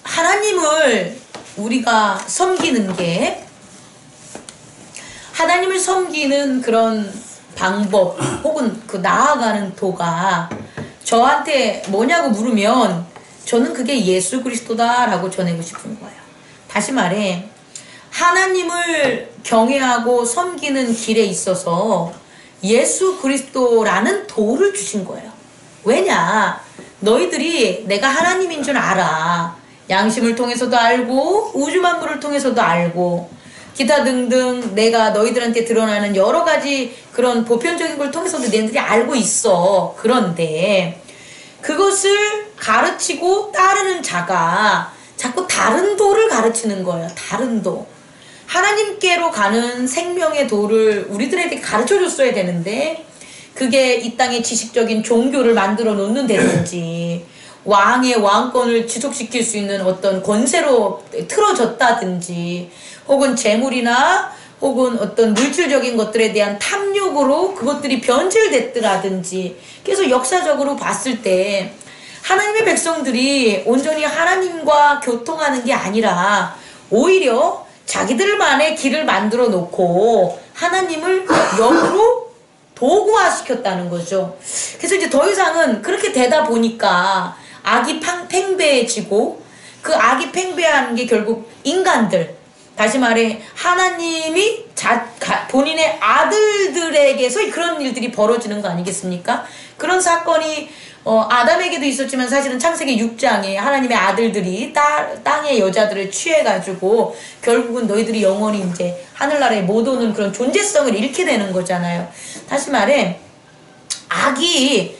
하나님을 우리가 섬기는 게, 하나님을 섬기는 그런 방법 혹은 그 나아가는 도가 저한테 뭐냐고 물으면 저는 그게 예수 그리스도다 라고 전하고 싶은 거예요. 다시 말해, 하나님을 경외하고 섬기는 길에 있어서 예수 그리스도라는 도를 주신 거예요. 왜냐? 너희들이 내가 하나님인 줄 알아. 양심을 통해서도 알고 우주 만물을 통해서도 알고 기타 등등 내가 너희들한테 드러나는 여러 가지 그런 보편적인 걸 통해서도 너희들이 알고 있어. 그런데 그것을 가르치고 따르는 자가 자꾸 다른 도를 가르치는 거예요. 다른 도. 하나님께로 가는 생명의 도를 우리들에게 가르쳐 줬어야 되는데 그게 이 땅에 지식적인 종교를 만들어 놓는다든지 왕의 왕권을 지속시킬 수 있는 어떤 권세로 틀어졌다든지 혹은 재물이나 혹은 어떤 물질적인 것들에 대한 탐욕으로 그것들이 변질됐더라든지. 그래서 역사적으로 봤을 때 하나님의 백성들이 온전히 하나님과 교통하는 게 아니라 오히려 자기들만의 길을 만들어 놓고 하나님을 역으로 도구화시켰다는 거죠. 그래서 이제 더 이상은 그렇게 되다 보니까 악이 팽배해지고 그 악이 팽배하는 게 결국 인간들, 다시 말해 하나님이 본인의 아들들에게서 그런 일들이 벌어지는 거 아니겠습니까? 그런 사건이 아담에게도 있었지만 사실은 창세기 6장에 하나님의 아들들이 땅의 여자들을 취해가지고 결국은 너희들이 영원히 이제 하늘나라에 못 오는 그런 존재성을 잃게 되는 거잖아요. 다시 말해 악이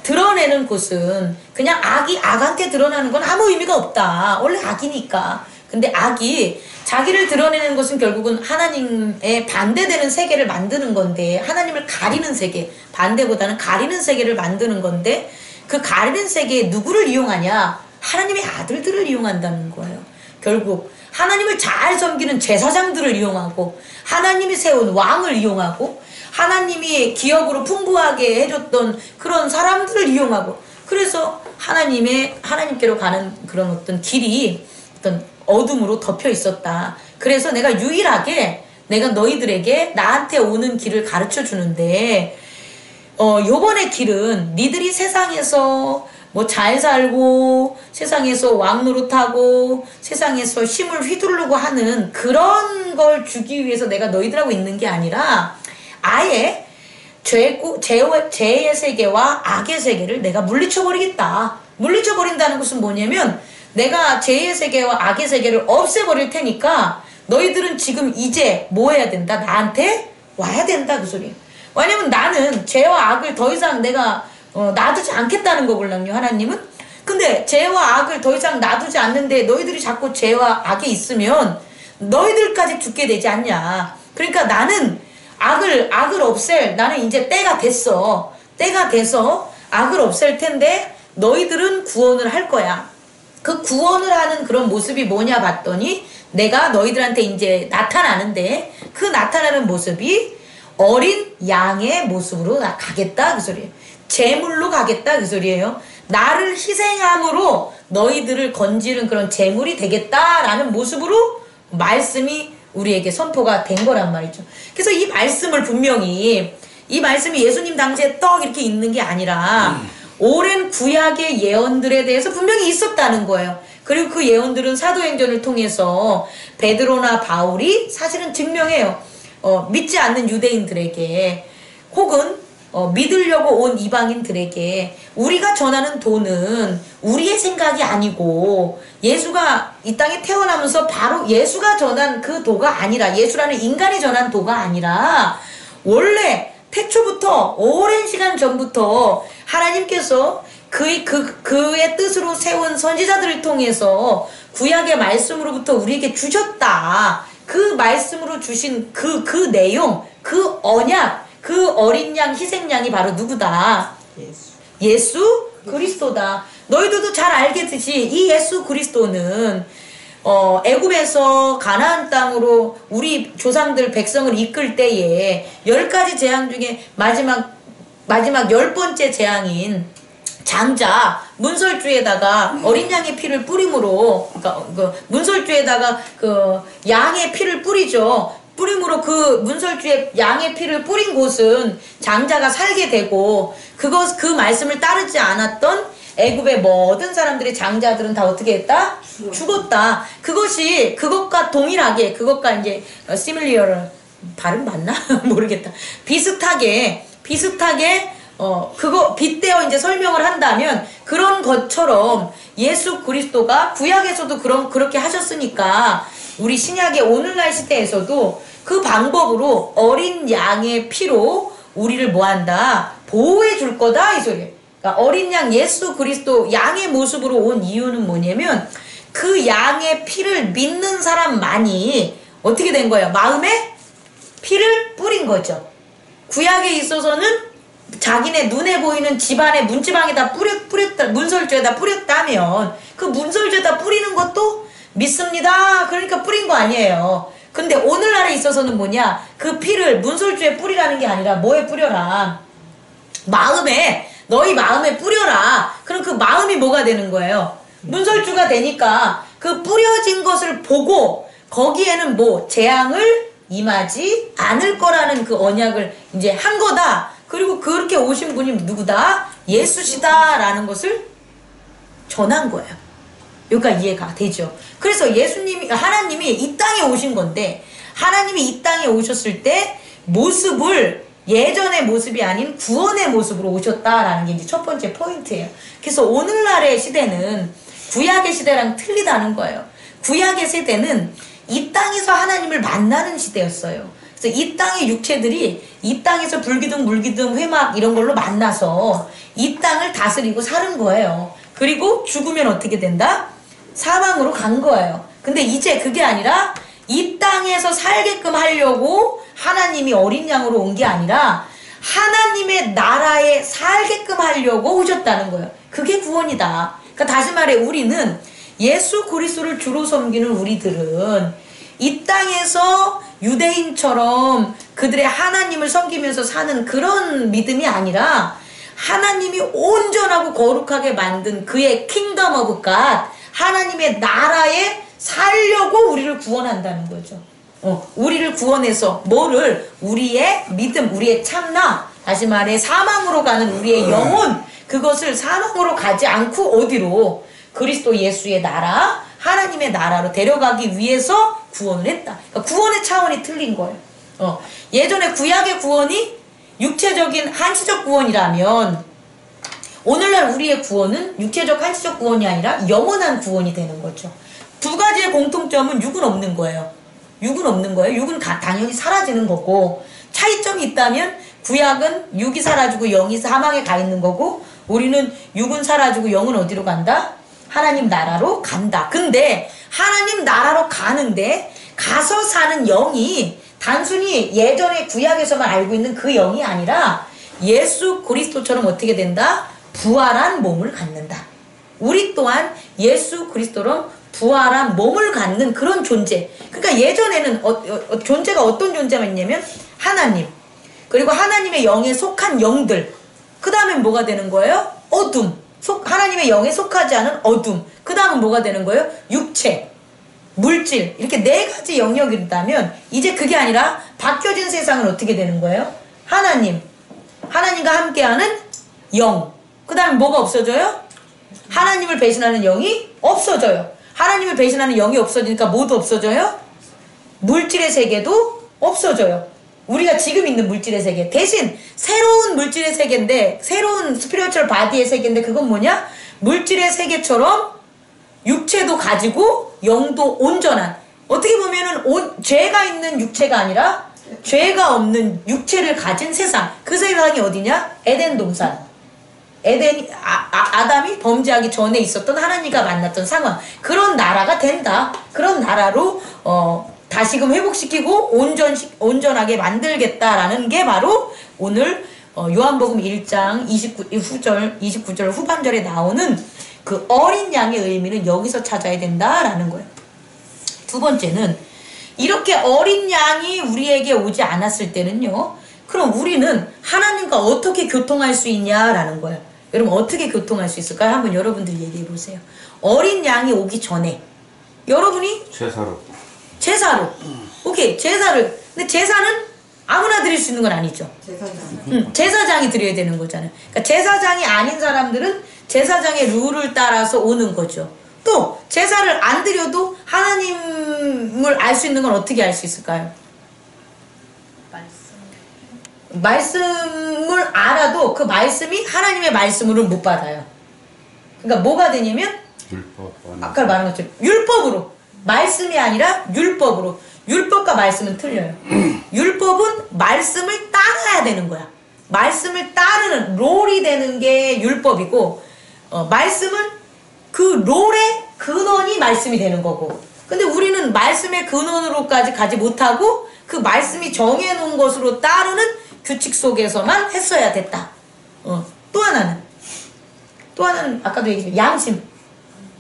드러내는 곳은 그냥 악이 악한테 드러나는 건 아무 의미가 없다. 원래 악이니까. 근데 악이 자기를 드러내는 것은 결국은 하나님의 반대되는 세계를 만드는 건데, 하나님을 가리는 세계, 반대보다는 가리는 세계를 만드는 건데, 그 가리는 세계에 누구를 이용하냐? 하나님의 아들들을 이용한다는 거예요. 결국 하나님을 잘 섬기는 제사장들을 이용하고, 하나님이 세운 왕을 이용하고, 하나님이 기업으로 풍부하게 해줬던 그런 사람들을 이용하고, 그래서 하나님께로 가는 그런 어떤 길이 어떤 어둠으로 덮여 있었다. 그래서 내가 유일하게 내가 너희들에게 나한테 오는 길을 가르쳐 주는데, 요번의 길은 니들이 세상에서 뭐 잘 살고 세상에서 왕 노릇하고 세상에서 힘을 휘두르고 하는 그런 걸 주기 위해서 내가 너희들하고 있는 게 아니라 아예 죄의 세계와 악의 세계를 내가 물리쳐버리겠다. 물리쳐버린다는 것은 뭐냐면 내가 죄의 세계와 악의 세계를 없애버릴 테니까 너희들은 지금 이제 뭐 해야 된다? 나한테 와야 된다. 그 소리. 왜냐면 나는 죄와 악을 더 이상 내가 놔두지 않겠다는 거거든요. 하나님은. 근데 죄와 악을 더 이상 놔두지 않는데 너희들이 자꾸 죄와 악에 있으면 너희들까지 죽게 되지 않냐. 그러니까 나는 악을 없앨, 나는 이제 때가 됐어. 때가 돼서 악을 없앨 텐데 너희들은 구원을 할 거야. 그 구원을 하는 그런 모습이 뭐냐 봤더니 내가 너희들한테 이제 나타나는데 그 나타나는 모습이 어린 양의 모습으로 나 가겠다 그 소리예요. 제물로 가겠다 그 소리예요. 나를 희생함으로 너희들을 건지는 그런 제물이 되겠다라는 모습으로 말씀이 우리에게 선포가 된 거란 말이죠. 그래서 이 말씀을 분명히 이 말씀이 예수님 당시에 떡 이렇게 있는 게 아니라 오랜 구약의 예언들에 대해서 분명히 있었다는 거예요. 그리고 그 예언들은 사도행전을 통해서 베드로나 바울이 사실은 증명해요. 믿지 않는 유대인들에게 혹은 믿으려고 온 이방인들에게 우리가 전하는 도는 우리의 생각이 아니고 예수가 이 땅에 태어나면서 바로 예수가 전한 그 도가 아니라 예수라는 인간이 전한 도가 아니라 원래 태초부터 오랜 시간 전부터 하나님께서 그의 뜻으로 세운 선지자들을 통해서 구약의 말씀으로부터 우리에게 주셨다. 그 말씀으로 주신 그 내용, 그 언약, 그 어린 양, 희생양이 바로 누구다? 예수 그리스도다. 너희들도 잘 알겠듯이 이 예수 그리스도는 애굽에서 가나안 땅으로 우리 조상들 백성을 이끌 때에 10가지 재앙 중에 마지막 10번째 재앙인 장자 문설주에다가 어린 양의 피를 뿌림으로, 그러니까 그 문설주에다가 그 양의 피를 뿌리죠. 뿌림으로 그 문설주에 양의 피를 뿌린 곳은 장자가 살게 되고, 그 말씀을 따르지 않았던 애굽의 모든 사람들의 장자들은 다 어떻게 했다? 죽었다. 그것이 그것과 동일하게, 그것과 이제 similar, 발음 맞나? 모르겠다. 비슷하게 그거 빗대어 이제 설명을 한다면, 그런 것처럼 예수 그리스도가 구약에서도 그렇게 하셨으니까 우리 신약의 오늘날 시대에서도 그 방법으로 어린 양의 피로 우리를 뭐한다? 보호해 줄 거다, 이 소리예요. 그러니까 어린 양 예수 그리스도 양의 모습으로 온 이유는 뭐냐면, 그 양의 피를 믿는 사람만이 어떻게 된 거예요? 마음에 피를 뿌린 거죠. 구약에 있어서는 자기네 눈에 보이는 집안의 문지방에다 뿌렸다, 문설주에다 뿌렸다면 그 문설주에다 뿌리는 것도 믿습니다. 그러니까 뿌린 거 아니에요. 근데 오늘날에 있어서는 뭐냐? 그 피를 문설주에 뿌리라는 게 아니라 뭐에 뿌려라? 마음에, 너희 마음에 뿌려라. 그럼 그 마음이 뭐가 되는 거예요? 문설주가 되니까 그 뿌려진 것을 보고 거기에는 뭐 재앙을 임하지 않을 거라는 그 언약을 이제 한 거다. 그리고 그렇게 오신 분이 누구다? 예수시다라는 것을 전한 거예요. 여기가 이해가 되죠. 그래서 하나님이 이 땅에 오신 건데, 하나님이 이 땅에 오셨을 때 모습을 예전의 모습이 아닌 구원의 모습으로 오셨다라는 게 이제 첫 번째 포인트예요. 그래서 오늘날의 시대는 구약의 시대랑 틀리다는 거예요. 구약의 세대는 이 땅에서 하나님을 만나는 시대였어요. 그래서 이 땅의 육체들이 이 땅에서 불기둥, 물기둥, 회막 이런 걸로 만나서 이 땅을 다스리고 사는 거예요. 그리고 죽으면 어떻게 된다? 사망으로 간 거예요. 근데 이제 그게 아니라 이 땅에서 살게끔 하려고 하나님이 어린 양으로 온 게 아니라 하나님의 나라에 살게끔 하려고 오셨다는 거예요. 그게 구원이다. 그러니까 다시 말해, 우리는 예수 그리스도를 주로 섬기는 우리들은 이 땅에서 유대인처럼 그들의 하나님을 섬기면서 사는 그런 믿음이 아니라, 하나님이 온전하고 거룩하게 만든 그의 킹덤 오브 갓, 하나님의 나라에 살려고 우리를 구원한다는 거죠. 우리를 구원해서 뭐를? 우리의 믿음, 우리의 참나, 다시 말해 사망으로 가는 우리의 영혼, 그것을 사망으로 가지 않고 어디로? 그리스도 예수의 나라, 하나님의 나라로 데려가기 위해서 구원을 했다. 그러니까 구원의 차원이 틀린 거예요. 예전에 구약의 구원이 육체적인 한시적 구원이라면, 오늘날 우리의 구원은 육체적 한시적 구원이 아니라 영원한 구원이 되는 거죠. 두 가지의 공통점은 육은 없는 거예요. 육은 없는 거예요. 육은 당연히 사라지는 거고, 차이점이 있다면 구약은 육이 사라지고 영이 사망에 가 있는 거고, 우리는 육은 사라지고 영은 어디로 간다? 하나님 나라로 간다. 근데 하나님 나라로 가는데 가서 사는 영이 단순히 예전에 구약에서만 알고 있는 그 영이 아니라 예수 그리스도처럼 어떻게 된다? 부활한 몸을 갖는다. 우리 또한 예수 그리스도로 부활한 몸을 갖는 그런 존재. 그러니까 예전에는 존재가 어떤 존재가 있냐면 하나님, 그리고 하나님의 영에 속한 영들, 그 다음엔 뭐가 되는 거예요? 어둠. 하나님의 영에 속하지 않은 어둠. 그 다음은 뭐가 되는 거예요? 육체, 물질. 이렇게 네 가지 영역이 있다면, 이제 그게 아니라 바뀌어진 세상은 어떻게 되는 거예요? 하나님과 함께하는 영. 그 다음에 뭐가 없어져요? 하나님을 배신하는 영이 없어져요. 하나님을 배신하는 영이 없어지니까 뭐도 없어져요? 물질의 세계도 없어져요. 우리가 지금 있는 물질의 세계 대신 새로운 물질의 세계인데, 새로운 스피리추얼 바디의 세계인데, 그건 뭐냐? 물질의 세계처럼 육체도 가지고 영도 온전한, 어떻게 보면은 죄가 있는 육체가 아니라 죄가 없는 육체를 가진 세상. 그 세상이 어디냐? 에덴 동산. 아담이 범죄하기 전에 있었던 하나님과 만났던 상황. 그런 나라가 된다. 그런 나라로 다시금 회복시키고 온전하게 만들겠다라는 게 바로 오늘 요한복음 1장 29절 후반절에 나오는 그 어린 양의 의미는 여기서 찾아야 된다라는 거예요. 두 번째는, 이렇게 어린 양이 우리에게 오지 않았을 때는요, 그럼 우리는 하나님과 어떻게 교통할 수 있냐라는 거예요. 여러분 어떻게 교통할 수 있을까요? 한번 여러분들이 얘기해 보세요. 어린 양이 오기 전에 여러분이 제사로 오케이 제사를 근데 제사는 아무나 드릴 수 있는 건 아니죠. 제사장이 드려야 되는 거잖아요. 그러니까 제사장이 아닌 사람들은 제사장의 룰을 따라서 오는 거죠. 또 제사를 안 드려도 하나님을 알 수 있는 건 어떻게 알 수 있을까요? 말씀을 알아도 그 말씀이 하나님의 말씀으로 못 받아요. 그러니까 뭐가 되냐면 아까 말한 것처럼 율법으로 말씀이 아니라 율법으로 율법과 말씀은 틀려요. 율법은 말씀을 따라야 되는 거야. 말씀을 따르는 롤이 되는 게 율법이고 말씀은 그 롤의 근원이 말씀이 되는 거고 근데 우리는 말씀의 근원으로까지 가지 못하고 그 말씀이 정해놓은 것으로 따르는 규칙 속에서만 했어야 됐다. 또 하나는 아까도 얘기했지만 양심.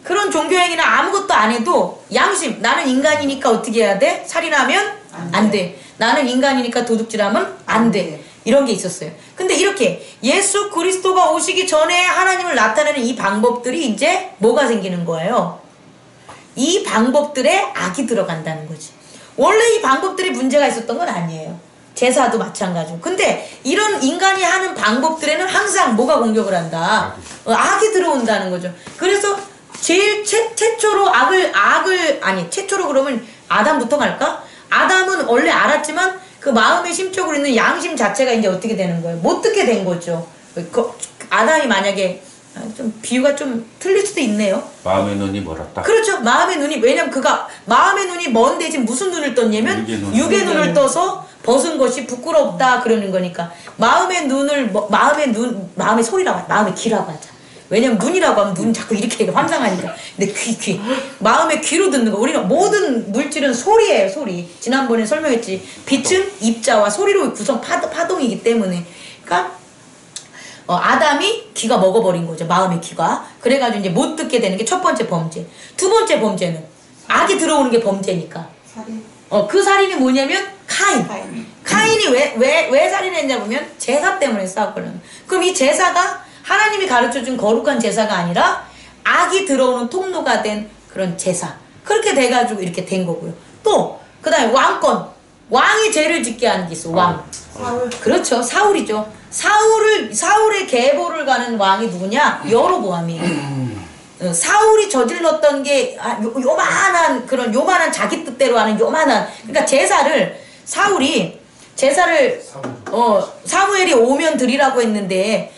그런 종교행위는 아무것도 안 해도 양심. 나는 인간이니까 어떻게 해야 돼? 살인하면 안 돼. 나는 인간이니까 도둑질하면 안 돼. 이런 게 있었어요. 근데 이렇게 예수 그리스도가 오시기 전에 하나님을 나타내는 이 방법들이 이제 뭐가 생기는 거예요? 이 방법들에 악이 들어간다는 거지. 원래 이 방법들이 문제가 있었던 건 아니에요. 제사도 마찬가지고. 근데 이런 인간이 하는 방법들에는 항상 뭐가 공격을 한다? 악이 들어온다는 거죠. 그래서 제일 최초로 최초로 그러면 아담부터 갈까? 아담은 원래 알았지만 그 마음의 심적으로 있는 양심 자체가 이제 어떻게 되는 거예요? 못 듣게 된 거죠. 아담이 만약에 좀 비유가 좀 틀릴 수도 있네요. 마음의 눈이 멀었다. 그렇죠. 마음의 눈이 왜냐면 그가 마음의 눈이 먼데 지금 무슨 눈을 떴냐면 육의 눈을 떠서 벗은 것이 부끄럽다 그러는 거니까 마음의 소리라고 하자. 마음의 귀라고 하자. 왜냐면 눈이라고 하면 눈 자꾸 이렇게 환상하니까. 근데 귀. 마음의 귀로 듣는 거. 우리가 모든 물질은 소리예요, 소리. 지난번에 설명했지. 빛은 입자와 소리로 구성 파동이기 때문에. 그러니까 아담이 귀가 먹어버린 거죠. 마음의 귀가. 그래가지고 이제 못 듣게 되는 게 첫 번째 범죄. 두 번째 범죄는 악이 들어오는 게 범죄니까. 살인. 그 살인이 뭐냐면 카인이 왜 살인했냐 보면 제사 때문에 싸웠거든. 그럼 이 제사가 하나님이 가르쳐준 거룩한 제사가 아니라 악이 들어오는 통로가 된 그런 제사. 그렇게 돼가지고 이렇게 된 거고요. 또 그 다음에 왕권. 왕이 죄를 짓게 하는 게 있어. 왕. 그렇죠. 사울이죠. 사울의 계보를 가는 왕이 누구냐? 여로보암이에요. 사울이 저질렀던 게 요만한 자기 뜻대로 하는 그러니까 사무엘이 오면 드리라고 했는데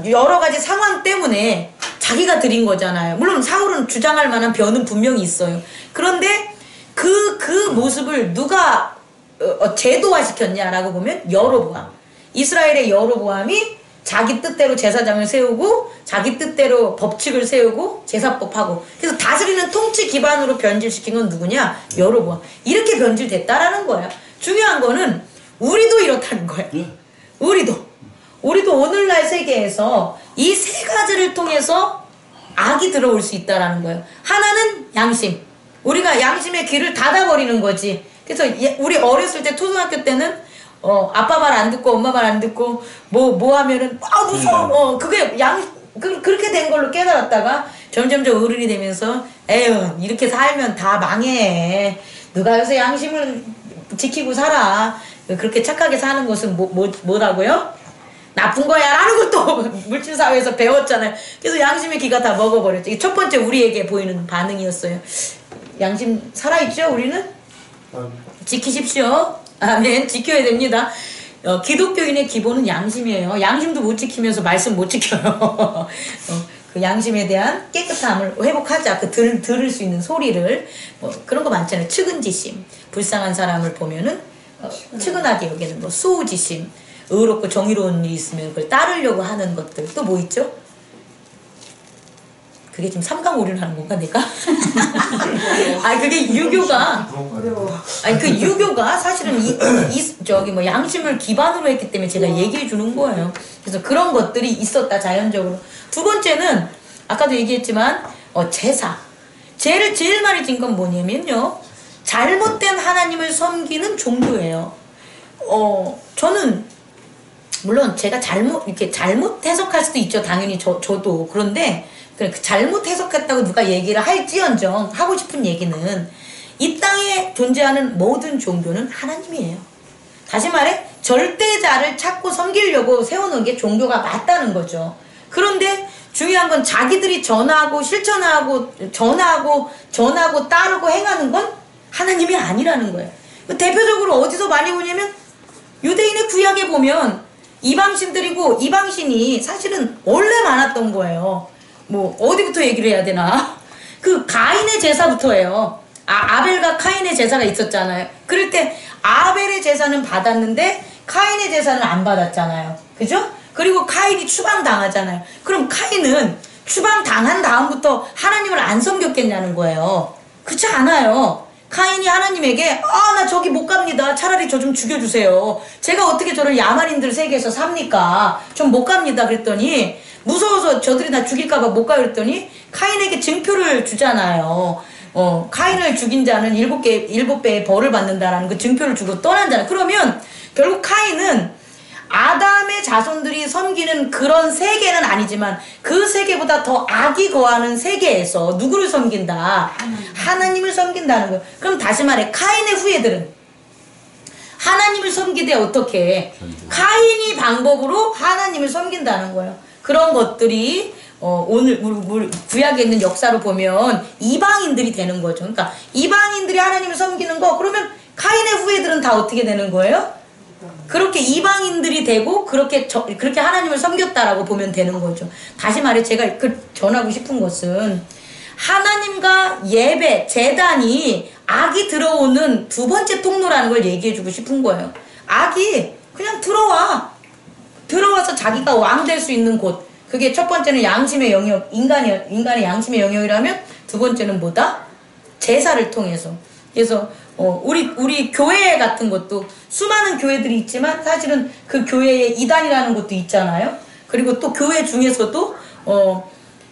여러 가지 상황 때문에 자기가 드린 거잖아요. 물론 사울은 주장할 만한 변은 분명히 있어요. 그런데 그 모습을 누가 제도화시켰냐라고 보면 여로보암. 이스라엘의 여로보암이 자기 뜻대로 제사장을 세우고 자기 뜻대로 법칙을 세우고 제사법하고 그래서 다스리는 통치 기반으로 변질시킨 건 누구냐? 여로보암. 이렇게 변질됐다라는 거야. 중요한 거는 우리도 이렇다는 거야. 우리도 오늘날 세계에서 이 세 가지를 통해서 악이 들어올 수 있다라는 거예요. 하나는 양심. 우리가 양심의 귀를 닫아버리는 거지. 그래서 우리 어렸을 때 초등학교 때는 아빠 말 안 듣고 엄마 말 안 듣고 뭐 하면은 무서워. 그게 그렇게 된 걸로 깨달았다가 점점점 어른이 되면서 에휴 이렇게 살면 다 망해. 누가 요새 양심을 지키고 살아. 그렇게 착하게 사는 것은 뭐라고요? 나쁜 거야 라는 것도 물질사회에서 배웠잖아요. 그래서 양심의 귀가 다 먹어버렸죠. 이게 첫 번째 우리에게 보이는 반응이었어요. 양심 살아있죠 우리는? 지키십시오. 아멘. 지켜야 됩니다. 기독교인의 기본은 양심이에요. 양심도 못 지키면서 말씀 못 지켜요. 그 양심에 대한 깨끗함을 회복하자. 들을 수 있는 소리를 그런 거 많잖아요. 측은지심. 불쌍한 사람을 보면은 측은하게 여기는 수호지심. 의롭고 정의로운 일이 있으면 그걸 따르려고 하는 것들. 또 뭐 있죠? 그게 지금 삼강오륜 하는 건가 내가? 그게 유교가 유교가 사실은 양심을 기반으로 했기 때문에 제가 얘기해 주는 거예요. 그래서 그런 것들이 있었다 자연적으로. 두 번째는 아까도 얘기했지만 제사. 죄를 제일 많이 진 건 뭐냐면요. 잘못된 하나님을 섬기는 종교예요. 저는 물론 제가 이렇게 잘못 해석할 수도 있죠. 당연히 저도. 그런데 그 잘못 해석했다고 누가 얘기를 할지언정 하고 싶은 얘기는 이 땅에 존재하는 모든 종교는 하나님이에요. 다시 말해 절대자를 찾고 섬기려고 세우는 게 종교가 맞다는 거죠. 그런데 중요한 건 자기들이 전하고 실천하고 전하고 따르고 행하는 건 하나님이 아니라는 거예요. 대표적으로 어디서 많이 보냐면 유대인의 구약에 보면 이방신들이고 이방신이 사실은 원래 많았던 거예요. 뭐 어디부터 얘기를 해야 되나? 그 가인의 제사부터예요. 아벨과 카인의 제사가 있었잖아요. 그럴 때 아벨의 제사는 받았는데 카인의 제사는 안 받았잖아요. 그죠? 그리고 카인이 추방당하잖아요. 그럼 카인은 추방당한 다음부터 하나님을 안 섬겼겠냐는 거예요. 그렇지 않아요. 카인이 하나님에게 나 저기 못 갑니다. 차라리 저 좀 죽여주세요. 제가 어떻게 저를 야만인들 세계에서 삽니까? 좀 못 갑니다. 그랬더니 무서워서 저들이 나 죽일까봐 못 가. 그랬더니 카인에게 증표를 주잖아요. 카인을 죽인 자는 7배의 벌을 받는다라는 그 증표를 주고 떠난잖아요. 그러면 결국 카인은 아담의 자손들이 섬기는 그런 세계는 아니지만 그 세계보다 더 악이 거하는 세계에서 누구를 섬긴다? 하나님을 섬긴다는 거예요. 그럼 다시 말해 카인의 후예들은 하나님을 섬기되 어떻게 카인이 방법으로 하나님을 섬긴다는 거예요. 그런 것들이 오늘 구약에 있는 역사로 보면 이방인들이 되는 거죠. 그러니까 이방인들이 하나님을 섬기는 거 그러면 카인의 후예들은 다 어떻게 되는 거예요? 그렇게 이방인들이 되고 그렇게 하나님을 섬겼다라고 보면 되는 거죠. 다시 말해 제가 전하고 싶은 것은 하나님과 예배, 제단이 악이 들어오는 두 번째 통로라는 걸 얘기해주고 싶은 거예요. 악이 그냥 들어와서 자기가 왕 될 수 있는 곳. 그게 첫 번째는 양심의 영역, 인간의 양심의 영역이라면 두 번째는 뭐다? 제사를 통해서. 그래서 우리 교회 같은 것도 수많은 교회들이 있지만 사실은 그 교회에 이단이라는 것도 있잖아요. 그리고 또 교회 중에서도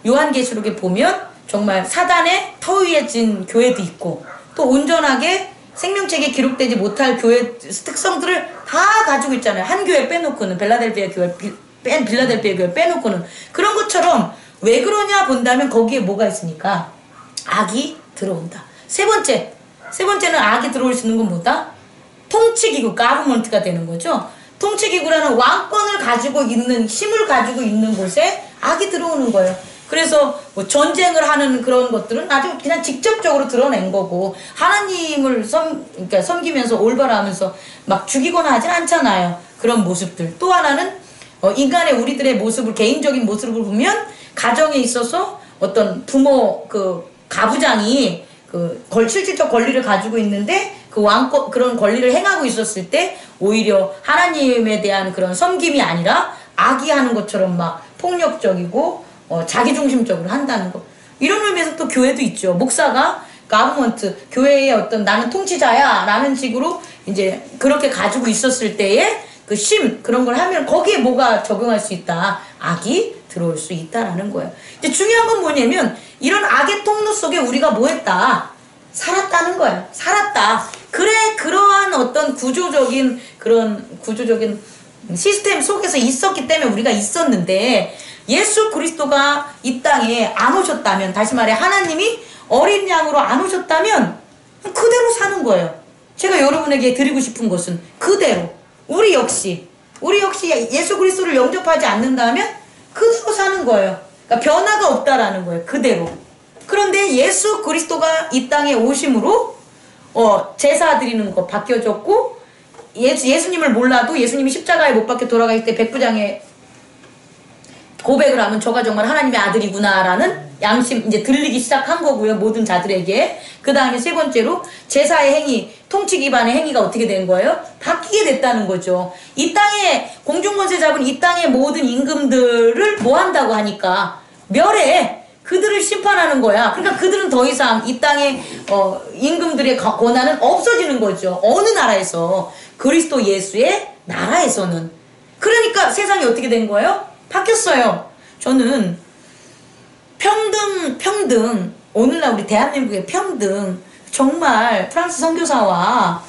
요한계시록에 보면 정말 사단의 터위해진 교회도 있고 또 온전하게 생명책에 기록되지 못할 교회 특성들을 다 가지고 있잖아요. 한 교회 빼놓고는 빌라델피아 교회 빼놓고는 그런 것처럼 왜 그러냐 본다면 거기에 뭐가 있으니까 악이 들어온다. 세 번째는 악이 들어올 수 있는 건 뭐다? 통치기구, 가브먼트가 되는 거죠. 통치기구라는 왕권을 가지고 있는, 힘을 가지고 있는 곳에 악이 들어오는 거예요. 그래서 뭐 전쟁을 하는 그런 것들은 아주 그냥 직접적으로 드러낸 거고, 하나님을 그러니까 섬기면서 올바라하면서 막 죽이거나 하진 않잖아요. 그런 모습들. 또 하나는 인간의 우리들의 모습을, 개인적인 모습을 보면 가정에 있어서 어떤 부모, 가부장이 실질적 권리를 가지고 있는데 그 왕권 그런 권리를 행하고 있었을 때 오히려 하나님에 대한 그런 섬김이 아니라 악이 하는 것처럼 막 폭력적이고 자기중심적으로 한다는 거. 이런 의미에서 또 교회도 있죠. 목사가 가브먼트 교회의 어떤 나는 통치자야 라는 식으로 이제 그렇게 가지고 있었을 때에 그런 걸 하면 거기에 뭐가 적용할 수 있다? 악이 들어올 수 있다라는 거예요. 이제 중요한 건 뭐냐면 이런 악의 통로 속에 우리가 뭐 했다? 살았다는 거예요. 살았다. 그러한 어떤 구조적인 시스템 속에서 있었기 때문에 우리가 있었는데 예수 그리스도가 이 땅에 안 오셨다면, 다시 말해 하나님이 어린 양으로 안 오셨다면 그대로 사는 거예요. 제가 여러분에게 드리고 싶은 것은 그대로 우리 역시 예수 그리스도를 영접하지 않는다면 그대로 사는 거예요. 그러니까 변화가 없다라는 거예요. 그대로. 그런데 예수 그리스도가 이 땅에 오심으로 제사 드리는 거 바뀌어졌고, 예수님을 몰라도 예수님이 십자가에 못 박혀 돌아가실 때 백부장의 고백을 하면 저가 정말 하나님의 아들이구나라는 양심 이제 들리기 시작한 거고요. 모든 자들에게. 그 다음에 세 번째로 제사의 행위, 통치 기반의 행위가 어떻게 된 거예요? 바뀌게 됐다는 거죠. 이 땅에 공중권세 잡은 이 땅의 모든 임금들을 뭐 한다고 하니까 멸해. 그들을 심판하는 거야. 그러니까 그들은 더 이상 이 땅의 임금들의 권한은 없어지는 거죠. 어느 나라에서? 그리스도 예수의 나라에서는. 그러니까 세상이 어떻게 된 거예요? 바뀌었어요. 저는 평등, 오늘날 우리 대한민국의 평등, 정말 프랑스 선교사와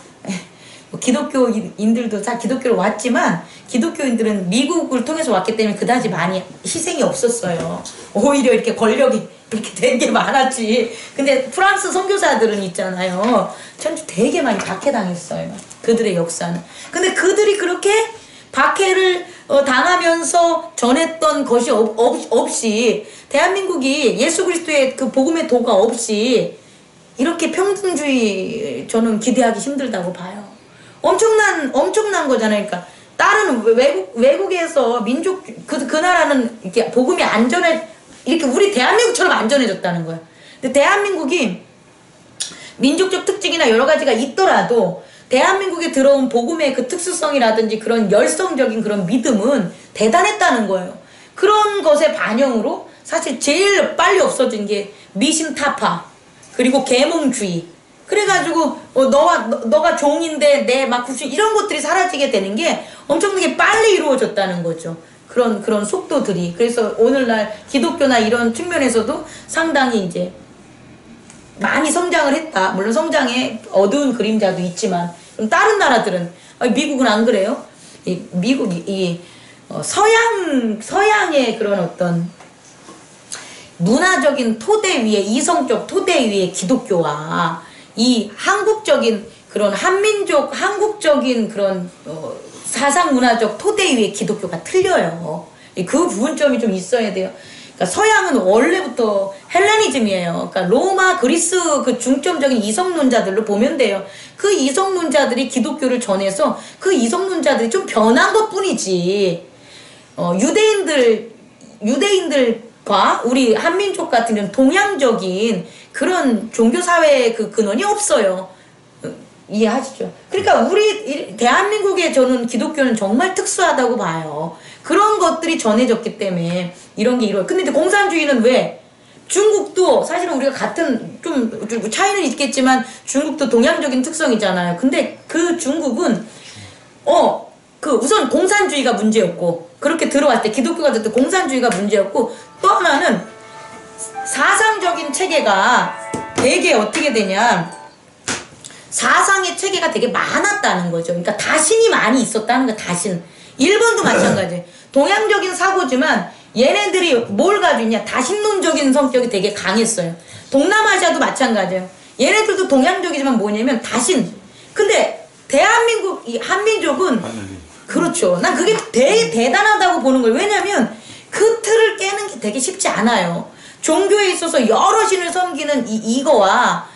뭐 기독교인들도 다 기독교로 왔지만 기독교인들은 미국을 통해서 왔기 때문에 그다지 많이 희생이 없었어요. 오히려 이렇게 권력이 이렇게 된 게 많았지. 근데 프랑스 선교사들은 있잖아요. 전주 되게 많이 박해당했어요. 그들의 역사는. 근데 그들이 그렇게 박해를 당하면서 전했던 것이 없이 대한민국이 예수 그리스도의 그 복음의 도가 없이 이렇게 평등주의 저는 기대하기 힘들다고 봐요. 엄청난 거잖아요. 그러니까 다른 외국에서 민족 그 나라는 이렇게 복음이 안전해 이렇게 우리 대한민국처럼 안전해졌다는 거예요. 근데 대한민국이 민족적 특징이나 여러 가지가 있더라도 대한민국에 들어온 복음의 그 특수성이라든지 그런 열성적인 그런 믿음은 대단했다는 거예요. 그런 것의 반영으로 사실 제일 빨리 없어진 게 미신타파 그리고 계몽주의. 그래가지고 너가 종인데 내 막 굽신 이런 것들이 사라지게 되는 게 엄청나게 빨리 이루어졌다는 거죠. 그런 속도들이. 그래서 오늘날 기독교나 이런 측면에서도 상당히 이제 많이 성장을 했다. 물론 성장에 어두운 그림자도 있지만 다른 나라들은 미국은 안 그래요? 미국이 서양의 그런 어떤 문화적인 토대 위에 이성적 토대 위에 기독교와 이 한국적인 그런 한민족 한국적인 그런 사상 문화적 토대 위에 기독교가 틀려요. 그 부분점이 좀 있어야 돼요. 그러니까 서양은 원래부터 헬레니즘이에요. 그러니까 로마, 그리스 그 중점적인 이성론자들로 보면 돼요. 그 이성론자들이 기독교를 전해서 그 이성론자들이 좀 변한 것 뿐이지. 유대인들과 우리 한민족 같은 경우는 동양적인 그런 종교사회의 그 근원이 없어요. 이해하시죠? 그러니까 우리 대한민국의 저는 기독교는 정말 특수하다고 봐요. 그런 것들이 전해졌기 때문에 이런 게 이루어요. 근데 이제 공산주의는 왜? 중국도 사실은 우리가 같은 좀 차이는 있겠지만 중국도 동양적인 특성이잖아요. 근데 그 중국은 우선 공산주의가 문제였고 그렇게 들어왔을 때 기독교가 들어왔을 때 공산주의가 문제였고 또 하나는 사상적인 체계가 되게 어떻게 되냐 사상의 체계가 되게 많았다는 거죠. 그러니까 다신이 많이 있었다는 거 다신. 일본도 마찬가지예요. 동양적인 사고지만 얘네들이 뭘 가지고 있냐 다신론적인 성격이 되게 강했어요. 동남아시아도 마찬가지예요. 얘네들도 동양적이지만 뭐냐면 다신. 근데 대한민국 이 한민족은 그렇죠. 난 그게 되게 대단하다고 보는 거예요. 왜냐면 그 틀을 깨는 게 되게 쉽지 않아요. 종교에 있어서 여러 신을 섬기는 이거와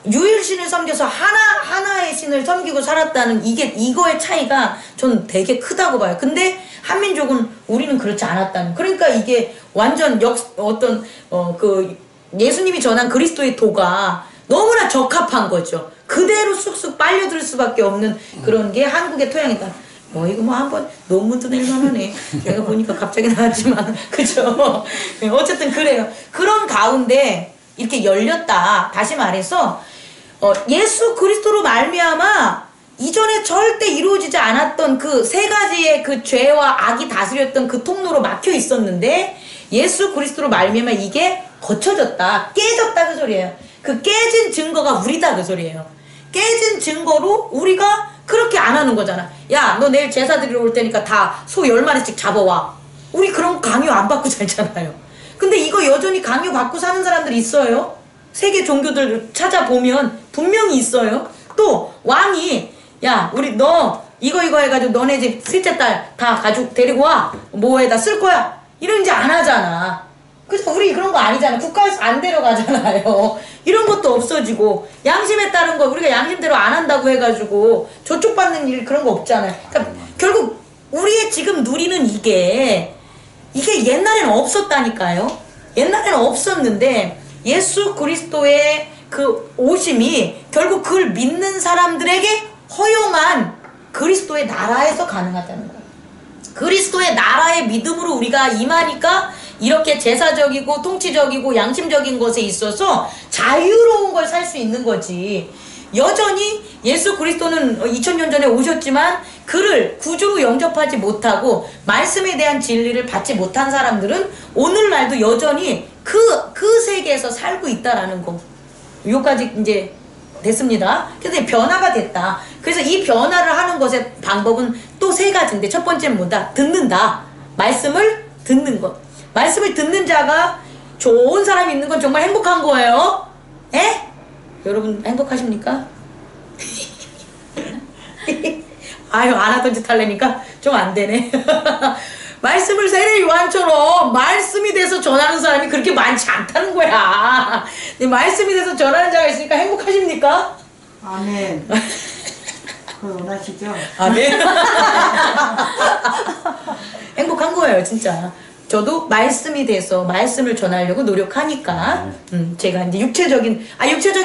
유일신을 섬겨서 하나의 신을 섬기고 살았다는 이거의 차이가 전 되게 크다고 봐요. 근데 한민족은 우리는 그렇지 않았다는. 그러니까 이게 완전 그 예수님이 전한 그리스도의 도가 너무나 적합한 거죠. 그대로 쑥쑥 빨려들 수밖에 없는 그런 게 한국의 토양이다. 이거 한번 논문도 낼만하네. 내가 보니까 갑자기 나왔지만 그죠? 어쨌든 그래요. 그런 가운데 이렇게 열렸다. 다시 말해서 예수 그리스도로 말미암아 이전에 절대 이루어지지 않았던 그 세 가지의 그 죄와 악이 다스렸던 그 통로로 막혀 있었는데 예수 그리스도로 말미암아 이게 거쳐졌다. 깨졌다 그 소리예요. 그 깨진 증거가 우리다 그 소리예요. 깨진 증거로 우리가 그렇게 안 하는 거잖아. 야, 너 내일 제사 드리러 올 테니까 다 소 10마리씩 잡아와. 우리 그런 강요 안 받고 살잖아요. 근데 이거 여전히 강요 받고 사는 사람들이 있어요. 세계 종교들 찾아보면 분명히 있어요. 또 왕이 야, 우리 너 이거 해가지고 너네 집 셋째 딸 다 가지고 데리고 와. 뭐에다 쓸 거야. 이런지 안 하잖아. 그래서 우리 그런 거 아니잖아. 국가에서 안 데려가잖아요. 이런 것도 없어지고 양심에 따른 거 우리가 양심대로 안 한다고 해가지고 저촉받는 일 그런 거 없잖아요. 그러니까 결국 우리의 지금 누리는 이게 옛날에는 없었다니까요. 옛날에는 없었는데 예수 그리스도의 그 오심이 결국 그걸 믿는 사람들에게 허용한 그리스도의 나라에서 가능하다는 거예요. 그리스도의 나라의 믿음으로 우리가 임하니까 이렇게 제사적이고 통치적이고 양심적인 것에 있어서 자유로운 걸 살 수 있는 거지. 여전히 예수 그리스도는 2000년 전에 오셨지만 그를 구주로 영접하지 못하고 말씀에 대한 진리를 받지 못한 사람들은 오늘날도 여전히 그 세계에서 살고 있다라는 거. 요까지 이제 됐습니다. 그래서 변화가 됐다. 그래서 이 변화를 하는 것의 방법은 또 세 가지인데, 첫 번째는 뭐다? 듣는다. 말씀을 듣는 것. 말씀을 듣는 자가 좋은 사람이 있는 건 정말 행복한 거예요. 에? 여러분 행복하십니까? 아유, 안 하던 짓 하려니까 좀 안 되네. 말씀을 세례 요한처럼 말씀이 돼서 전하는 사람이 그렇게 많지 않다는 거야. 말씀이 돼서 전하는 자가 있으니까 행복하십니까? 아멘. 그걸 원하시죠? 아멘. 행복한 거예요, 진짜. 저도 말씀이 돼서 말씀을 전하려고 노력하니까 제가 이제 육체적인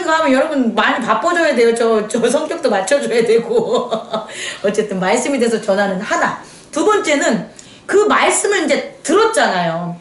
거 하면 여러분 많이 바빠져야 돼요. 저 성격도 맞춰줘야 되고 어쨌든 말씀이 돼서 전하는 하나. 두 번째는 그 말씀을 이제 들었잖아요.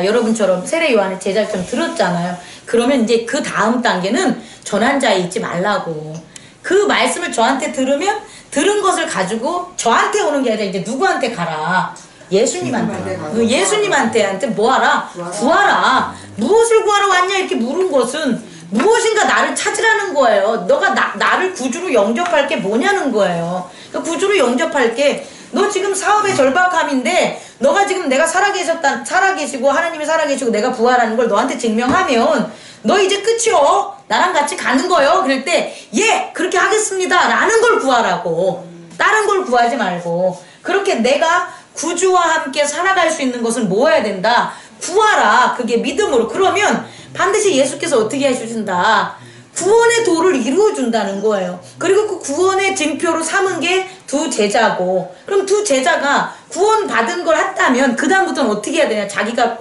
여러분처럼 세례 요한의 제자처럼 들었잖아요. 그러면 이제 그 다음 단계는 전한 자에 있지 말라고. 그 말씀을 저한테 들으면 들은 것을 가지고 저한테 오는 게 아니라 이제 누구한테 가라. 예수님한테 뭐하라? 구하라. 무엇을 구하러 왔냐 이렇게 물은 것은 무엇인가 나를 찾으라는 거예요. 너가 나를 구주로 영접할 게 뭐냐는 거예요. 구주로 영접할 게 너 지금 사업의 절박함인데 너가 지금 내가 살아계시고 하나님이 살아계시고 내가 부활하는 걸 너한테 증명하면 너 이제 끝이요. 나랑 같이 가는 거요. 그럴 때 예 그렇게 하겠습니다 라는 걸 구하라고. 다른 걸 구하지 말고 그렇게 내가 구주와 함께 살아갈 수 있는 것을 모아야 된다. 구하라. 그게 믿음으로. 그러면 반드시 예수께서 어떻게 해주신다. 구원의 도를 이루어준다는 거예요. 그리고 그 구원의 징표로 삼은 게 두 제자고, 그럼 두 제자가 구원받은 걸 했다면 그 다음부터는 어떻게 해야 되냐. 자기가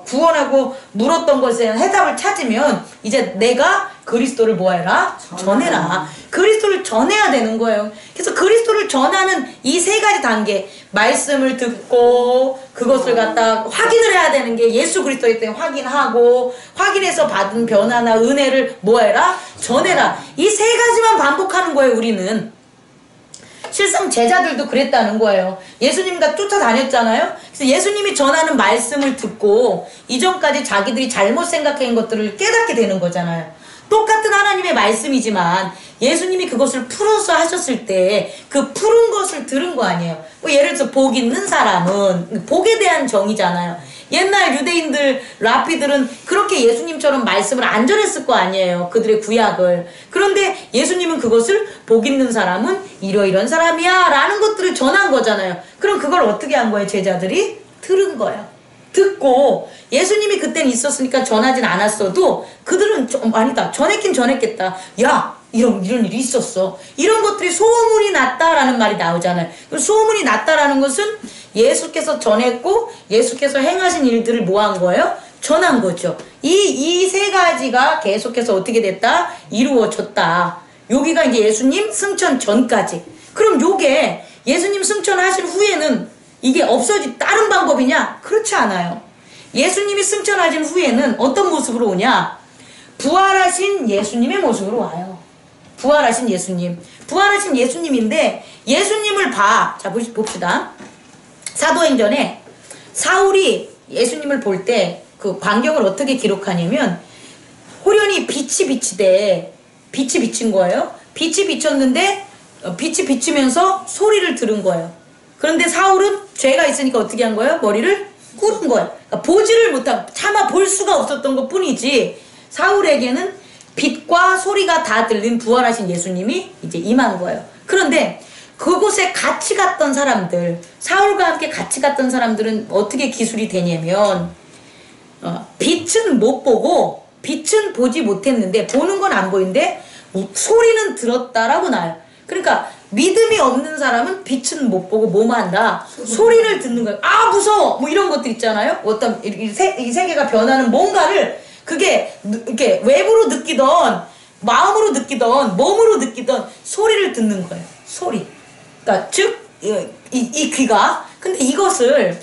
구원하고 물었던 것에 대한 해답을 찾으면 이제 내가 그리스도를 뭐해라? 전해라. 그리스도를 전해야 되는 거예요. 그래서 그리스도를 전하는 이 세 가지 단계, 말씀을 듣고 그것을 갖다 확인을 해야 되는 게 예수 그리스도이기 때문에 확인하고, 확인해서 받은 변화나 은혜를 뭐해라? 전해라. 이 세 가지만 반복하는 거예요, 우리는. 실상 제자들도 그랬다는 거예요. 예수님과 쫓아다녔잖아요. 그래서 예수님이 전하는 말씀을 듣고 이전까지 자기들이 잘못 생각한 것들을 깨닫게 되는 거잖아요. 똑같은 하나님의 말씀이지만 예수님이 그것을 풀어서 하셨을 때 그 푸른 것을 들은 거 아니에요. 뭐 예를 들어서 복 있는 사람은 복에 대한 정의잖아요. 옛날 유대인들 라피들은 그렇게 예수님처럼 말씀을 안 전했을 거 아니에요. 그들의 구약을. 그런데 예수님은 그것을 복 있는 사람은 이러이런 사람이야 라는 것들을 전한 거잖아요. 그럼 그걸 어떻게 한 거예요? 제자들이 들은 거예요. 듣고 예수님이 그땐 있었으니까 전하진 않았어도 그들은 아니다. 전했긴 전했겠다. 야 이런 일이 있었어. 이런 것들이 소문이 났다라는 말이 나오잖아요. 소문이 났다라는 것은 예수께서 전했고 예수께서 행하신 일들을 뭐 한 거예요? 전한 거죠. 이 세 가지가 계속해서 어떻게 됐다? 이루어졌다. 여기가 이제 예수님 승천 전까지. 그럼 요게 예수님 승천하신 후에는 이게 다른 방법이냐? 그렇지 않아요. 예수님이 승천하신 후에는 어떤 모습으로 오냐? 부활하신 예수님의 모습으로 와요. 부활하신 예수님. 부활하신 예수님인데 예수님을 봐. 자, 봅시다. 사도행전에 사울이 예수님을 볼 때 그 광경을 어떻게 기록하냐면 호련히 빛이 비친 거예요. 빛이 비쳤는데 빛이 비치면서 소리를 들은 거예요. 그런데 사울은 죄가 있으니까 어떻게 한 거예요? 머리를 꿇은 거예요. 그러니까 보지를 못한, 차마 볼 수가 없었던 것 뿐이지 사울에게는 빛과 소리가 다 들린 부활하신 예수님이 이제 임한 거예요. 그런데 그곳에 같이 갔던 사람들, 사울과 함께 같이 갔던 사람들은 어떻게 기술이 되냐면 빛은 못 보고 빛은 보지 못했는데 보는 건 안 보이는데 소리는 들었다라고 나와요. 그러니까 믿음이 없는 사람은 빛은 못 보고 뭐만 한다? 소리를 듣는 거예요. 아 무서워! 뭐 이런 것들 있잖아요. 어떤 이 세계가 변하는 뭔가를 그게 이렇게 외부로 느끼던 마음으로 느끼던 몸으로 느끼던 소리를 듣는 거예요. 소리. 그러니까 즉 이 귀가. 근데 이것을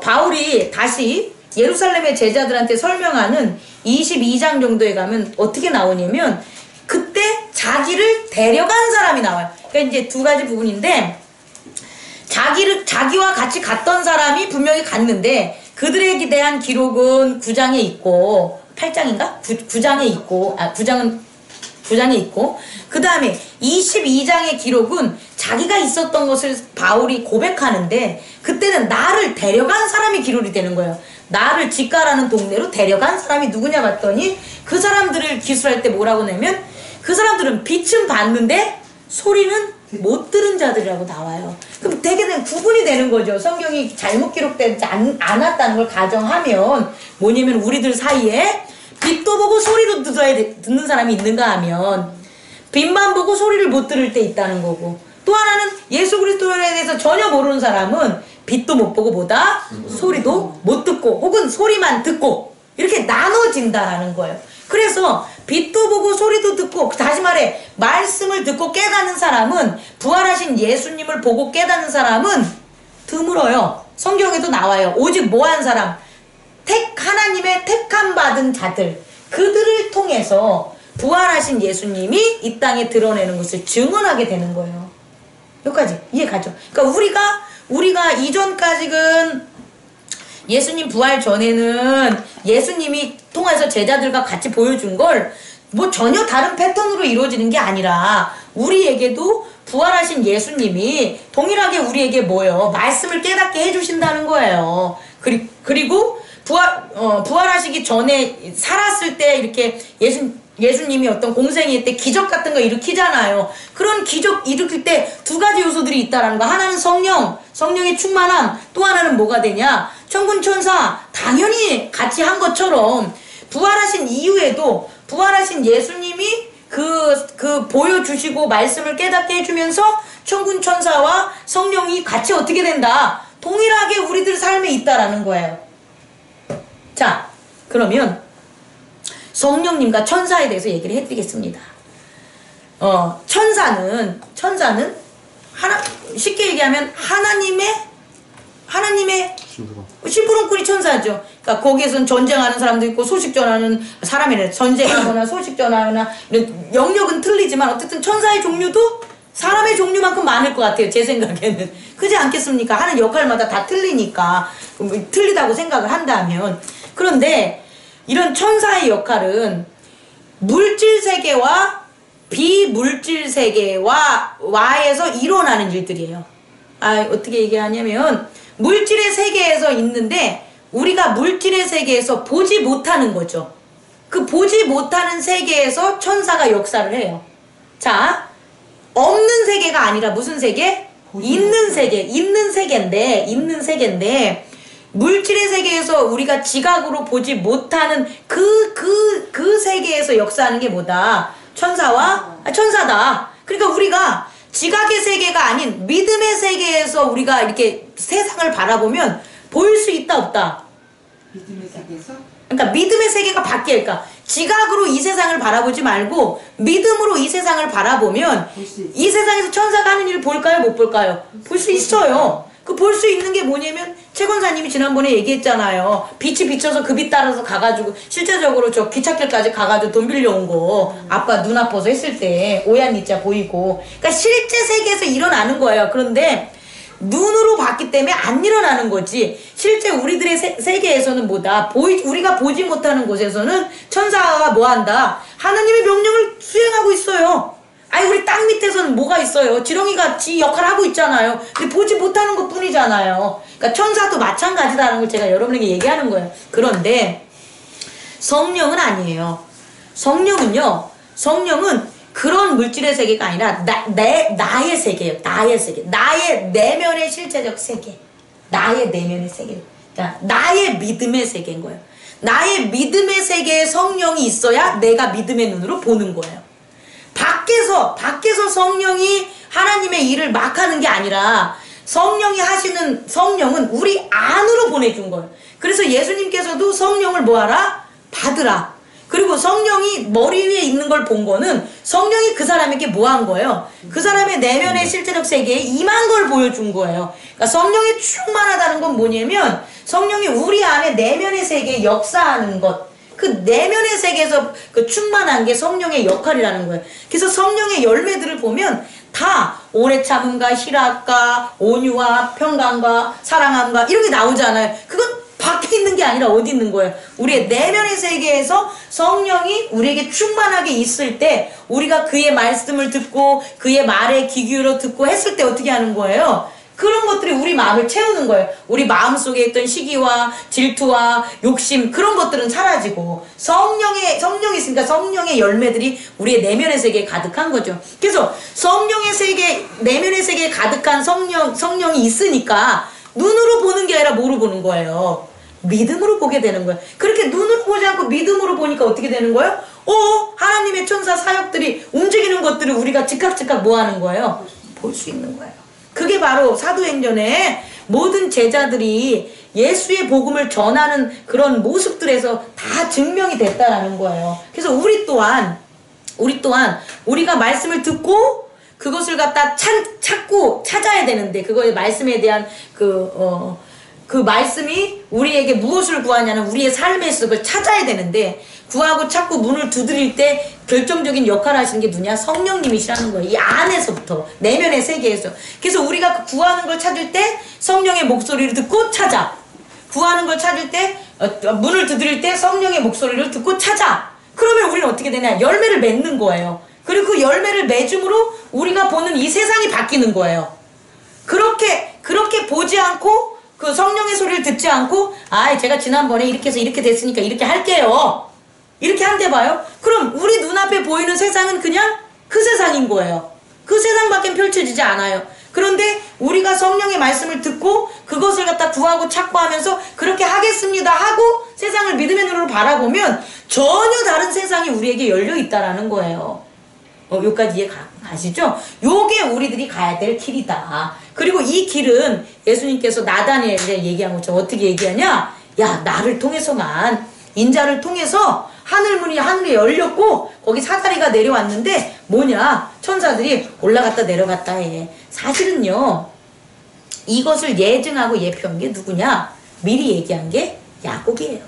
바울이 다시 예루살렘의 제자들한테 설명하는 22장 정도에 가면 어떻게 나오냐면 그때 자기를 데려간 사람이 나와요. 그러니까 이제 두 가지 부분인데 자기와 같이 갔던 사람이 분명히 갔는데 그들에 대한 기록은 9장에 있고 8장인가? 9장에 있고 9장은 9장에 있고, 그 다음에 22장의 기록은 자기가 있었던 것을 바울이 고백하는데, 그때는 나를 데려간 사람이 기록이 되는 거예요. 나를 직가라는 동네로 데려간 사람이 누구냐 봤더니, 그 사람들을 기술할 때 뭐라고 내면, 그 사람들은 빛은 봤는데 소리는 못 들은 자들이라고 나와요. 그럼 되게 구분이 되는 거죠. 성경이 잘못 기록되지 않았다는 걸 가정하면 뭐냐면, 우리들 사이에 빛도 보고 소리도 듣는 사람이 있는가 하면 빛만 보고 소리를 못 들을 때 있다는 거고, 또 하나는 예수 그리스도에 대해서 전혀 모르는 사람은 빛도 못 보고 뭐다? 소리도 못 듣고, 혹은 소리만 듣고, 이렇게 나눠진다라는 거예요. 그래서 빛도 보고 소리도 듣고, 다시 말해 말씀을 듣고 깨닫는 사람은, 부활하신 예수님을 보고 깨닫는 사람은 드물어요. 성경에도 나와요. 오직 뭐한 사람? 하나님의 택함 받은 자들, 그들을 통해서 부활하신 예수님이 이 땅에 드러내는 것을 증언하게 되는 거예요. 여기까지 이해 가죠? 그러니까 우리가 이전까지는 예수님 부활 전에는 예수님이 통해서 제자들과 같이 보여준 걸 뭐 전혀 다른 패턴으로 이루어지는 게 아니라, 우리에게도 부활하신 예수님이 동일하게 우리에게 뭐예요? 말씀을 깨닫게 해주신다는 거예요. 그리고 부활하시기 전에 살았을 때 이렇게 예수님이 어떤 공생애 때 기적 같은 거 일으키잖아요. 그런 기적 일으킬 때 두 가지 요소들이 있다라는 거. 하나는 성령의 충만함, 또 하나는 뭐가 되냐? 천군 천사 당연히 같이 한 것처럼, 부활하신 이후에도 부활하신 예수님이 그 보여주시고 말씀을 깨닫게 해주면서 천군 천사와 성령이 같이 어떻게 된다? 동일하게 우리들 삶에 있다라는 거예요. 자, 그러면 성령님과 천사에 대해서 얘기를 해드리겠습니다. 천사는 쉽게 얘기하면 하나님의 심부름꾼이 천사죠. 그러니까 거기에서는 전쟁하는 사람도 있고, 소식 전하는 사람이래. 전쟁하거나 소식 전하거나, 이런 영역은 틀리지만 어쨌든 천사의 종류도 사람의 종류만큼 많을 것 같아요. 제 생각에는. 그렇지 않겠습니까? 하는 역할마다 다 틀리니까, 틀리다고 생각을 한다면. 그런데 이런 천사의 역할은 물질 세계와 비물질 세계와에서 일어나는 일들이에요. 어떻게 얘기하냐면, 물질의 세계에서 있는데 우리가 물질의 세계에서 보지 못하는 거죠. 그 보지 못하는 세계에서 천사가 역사를 해요. 자, 없는 세계가 아니라 무슨 세계? 있는 세계. 있는 세계인데 물질의 세계에서 우리가 지각으로 보지 못하는 그 세계에서 역사하는 게 뭐다? 천사다. 그러니까 우리가 지각의 세계가 아닌 믿음의 세계에서 우리가 이렇게 세상을 바라보면 보일 수 있다 없다? 믿음의 세계에서? 그러니까 믿음의 세계가 바뀌어. 그러니까 지각으로 이 세상을 바라보지 말고 믿음으로 이 세상을 바라보면 이 세상에서 천사가 하는 일을 볼까요? 못 볼까요? 볼 수 있어요. 그 볼 수 있는 게 뭐냐면, 최 권사님이 지난번에 얘기했잖아요. 빛이 비쳐서 그 빛 따라서 가가지고 실제적으로 저 기찻길까지 가가지고 돈 빌려온 거, 아빠 눈 아파서 했을 때 오얏 니자 보이고. 그러니까 실제 세계에서 일어나는 거예요. 그런데 눈으로 봤기 때문에 안 일어나는 거지, 실제 우리들의 세계에서는 뭐다? 우리가 보지 못하는 곳에서는 천사가 뭐한다? 하나님의 명령을 수행하고 있어요. 우리 땅 밑에서는 뭐가 있어요? 지렁이가 지 역할을 하고 있잖아요. 근데 보지 못하는 것 뿐이잖아요. 그러니까 천사도 마찬가지다라는 걸 제가 여러분에게 얘기하는 거예요. 그런데 성령은 아니에요. 성령은 그런 물질의 세계가 아니라 나의 세계예요. 나의 세계. 나의 내면의 실체적 세계. 나의 내면의 세계. 그러니까 나의 믿음의 세계인 거예요. 나의 믿음의 세계에 성령이 있어야 내가 믿음의 눈으로 보는 거예요. 밖에서 성령이 하나님의 일을 막 하는 게 아니라, 성령이 하시는, 성령은 우리 안으로 보내준 거예요. 그래서 예수님께서도 성령을 뭐하라? 받으라. 그리고 성령이 머리 위에 있는 걸 본 거는 성령이 그 사람에게 뭐 한 거예요? 그 사람의 내면의 실제적 세계에 임한 걸 보여준 거예요. 그러니까 성령이 충만하다는 건 뭐냐면, 성령이 우리 안에 내면의 세계에 역사하는 것, 그 내면의 세계에서 그 충만한 게 성령의 역할이라는 거예요. 그래서 성령의 열매들을 보면 다 오래 참음과 희락과 온유와 평강과 사랑함과 이런 게 나오잖아요. 그건 밖에 있는 게 아니라 어디 있는 거예요? 우리의 내면의 세계에서 성령이 우리에게 충만하게 있을 때 우리가 그의 말씀을 듣고 그의 말에 귀 기울여 듣고 했을 때 어떻게 하는 거예요? 그런 것들이 우리 마음을 채우는 거예요. 우리 마음속에 있던 시기와 질투와 욕심 그런 것들은 사라지고 성령이 있으니까 성령의 열매들이 우리의 내면의 세계에 가득한 거죠. 그래서 성령의 세계, 내면의 세계에 가득한 성령이 있으니까 눈으로 보는 게 아니라 뭐로 보는 거예요? 믿음으로 보게 되는 거예요. 그렇게 눈으로 보지 않고 믿음으로 보니까 어떻게 되는 거예요? 하나님의 천사 사역들이 움직이는 것들을 우리가 즉각 뭐 하는 거예요? 볼 수 있는 거예요. 그게 바로 사도행전에 모든 제자들이 예수의 복음을 전하는 그런 모습들에서 다 증명이 됐다라는 거예요. 그래서 우리 또한 우리가 말씀을 듣고 그것을 갖다 찾고 찾아야 되는데 그거의 말씀에 대한 그 말씀이 우리에게 무엇을 구하냐는 우리의 삶의 습을 찾아야 되는데 구하고 찾고 문을 두드릴 때 결정적인 역할을 하시는 게 누구냐? 성령님이시라는 거예요. 이 안에서부터 내면의 세계에서. 그래서 우리가 구하는 걸 찾을 때 성령의 목소리를 듣고 찾아. 구하는 걸 찾을 때 문을 두드릴 때 성령의 목소리를 듣고 찾아. 그러면 우리는 어떻게 되냐? 열매를 맺는 거예요. 그리고 그 열매를 맺음으로 우리가 보는 이 세상이 바뀌는 거예요. 그렇게 보지 않고 그 성령의 소리를 듣지 않고 제가 지난번에 이렇게 해서 이렇게 됐으니까 이렇게 할게요. 이렇게 한대 봐요. 그럼 우리 눈앞에 보이는 세상은 그냥 그 세상인 거예요. 그 세상밖에 펼쳐지지 않아요. 그런데 우리가 성령의 말씀을 듣고 그것을 갖다 구하고 찾고 하면서 그렇게 하겠습니다 하고 세상을 믿음의 눈으로 바라보면 전혀 다른 세상이 우리에게 열려 있다라는 거예요. 여기까지 이해 가시죠? 요게 우리들이 가야 될 길이다. 그리고 이 길은 예수님께서 나다니엘에 얘기한 것처럼 어떻게 얘기하냐? 야, 나를 통해서만, 인자를 통해서 하늘이 열렸고 거기 사다리가 내려왔는데 뭐냐? 천사들이 올라갔다 내려갔다 해. 사실은요, 이것을 예증하고 예표한 게 누구냐? 미리 얘기한 게 야곱이에요.